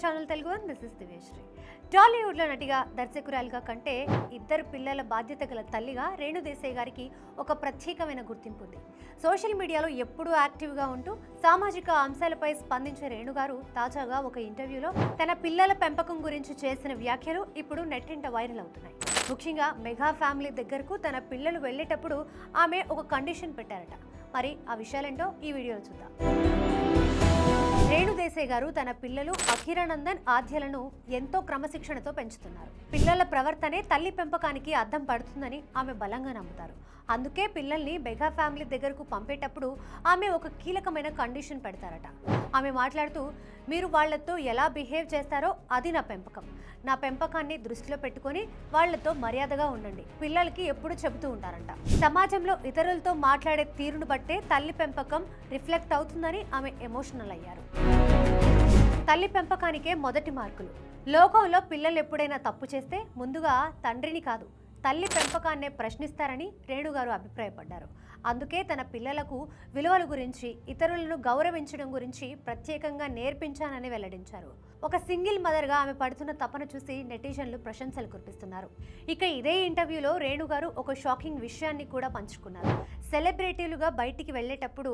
Channel Telugu one. This is Divyasri. టాలీవుడ్లో నటిగా దర్శకురాలిగా కంటే ఇద్దరు పిల్లల బాధ్యత గల తల్లిగా రేణు దేశాయ్ గారికి ఒక ప్రత్యేకమైన గుర్తింపు ఉంది. సోషల్ మీడియాలో ఎప్పుడూ యాక్టివ్గా ఉంటూ సామాజిక అంశాలపై స్పందించే రేణు గారు తాజాగా ఒక ఇంటర్వ్యూలో తన పిల్లల పెంపకం గురించి చేసిన వ్యాఖ్యలు ఇప్పుడు నెట్టింట వైరల్ అవుతున్నాయి. ముఖ్యంగా మెగా ఫ్యామిలీ దగ్గరకు తన పిల్లలు వెళ్ళేటప్పుడు ఆమె ఒక కండిషన్ పెట్టారట. మరి ఆ విషయాలేంటో ఈ వీడియోలో చూద్దాం. రేణు దేశాయ్ గారు తన పిల్లలు అఖిరానందన్, ఆద్యలను ఎంతో క్రమశిక్షణతో పెంచుతున్నారు. పిల్లల ప్రవర్తనే తల్లి పెంపకానికి అద్దం పడుతుందని ఆమె బలంగా నమ్ముతారు. అందుకే పిల్లల్ని మెగా ఫ్యామిలీ దగ్గరకు పంపేటప్పుడు ఆమె ఒక కీలకమైన కండిషన్ పెడతారట. ఆమె మాట్లాడుతూ, మీరు వాళ్లతో ఎలా బిహేవ్ చేస్తారో అది నా పెంపకం. నా పెంపకాన్ని దృష్టిలో పెట్టుకొని వాళ్లతో మర్యాదగా ఉండండి పిల్లలకి ఎప్పుడు చెబుతూ ఉంటారంట. సమాజంలో ఇతరులతో మాట్లాడే తీరును బట్టే తల్లి పెంపకం రిఫ్లెక్ట్ అవుతుందని ఆమె ఎమోషనల్ అయ్యారు. తల్లి పెంపకానికే మొదటి మార్కులు. లోకంలో పిల్లలు ఎప్పుడైనా తప్పు చేస్తే ముందుగా తండ్రిని కాదు తల్లి పెంపకాన్నే ప్రశ్నిస్తారని రేణుగారు అభిప్రాయపడ్డారు. అందుకే తన పిల్లలకు విలువల గురించి, ఇతరులను గౌరవించడం గురించి ప్రత్యేకంగా నేర్పించానని వెల్లడించారు. ఒక సింగిల్ మదర్గా ఆమె పడుతున్న తపన చూసి నెటిజన్లు ప్రశంసలు కురిపిస్తున్నారు. ఇక ఇదే ఇంటర్వ్యూలో రేణుగారు ఒక షాకింగ్ విషయాన్ని కూడా పంచుకున్నారు. సెలబ్రిటీలుగా బయటికి వెళ్లేటప్పుడు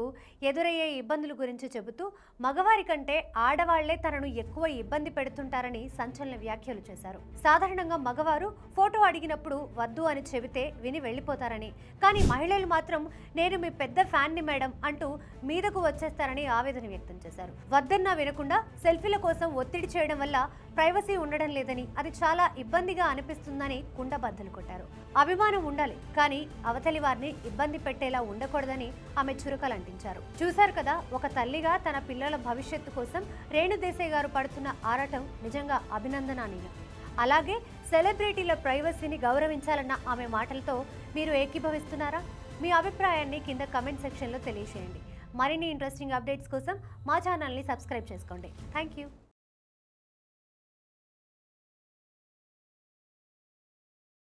ఎదురయ్యే ఇబ్బందుల గురించి చెబుతూ మగవారి కంటే ఆడవాళ్లే తనను ఎక్కువ ఇబ్బంది పెడుతుంటారని సంచలన వ్యాఖ్యలు చేశారు. సాధారణంగా మగవారు ఫోటో అడిగినప్పుడు వద్దు అని చెబితే విని వెళ్లిపోతారని, కానీ మహిళలు మాత్రం నేను మీ పెద్ద ఫ్యాన్ని మేడం అంటూ మీదకు వచ్చేస్తారని ఆవేదన వ్యక్తం చేశారు. వద్దన్నా వినకుండా సెల్ఫీల కోసం ఒత్తిడి చేయడం వల్ల ప్రైవసీ ఉండడం లేదని, అది చాలా ఇబ్బందిగా అనిపిస్తుందని కుండబద్దలు కొట్టారు. అభిమానం ఉండాలి, కానీ అవతలి వారిని ఇబ్బంది పెట్టేలా ఉండకూడదని ఆమె చురకలు అంటించారు. చూశారు కదా, ఒక తల్లిగా తన పిల్లల భవిష్యత్తు కోసం రేణు దేశాయ్ గారు పడుతున్న ఆరాటం నిజంగా అభినందనీయం. అలాగే సెలబ్రిటీల ప్రైవసీని గౌరవించాలన్న ఆమె మాటలతో మీరు ఏకీభవిస్తున్నారా? మీ అభిప్రాయాన్ని కింద కమెంట్ సెక్షన్లో తెలియజేయండి. మరిన్ని ఇంట్రెస్టింగ్ అప్డేట్స్ కోసం మా ఛానల్ని సబ్స్క్రైబ్ చేసుకోండి. Thank you.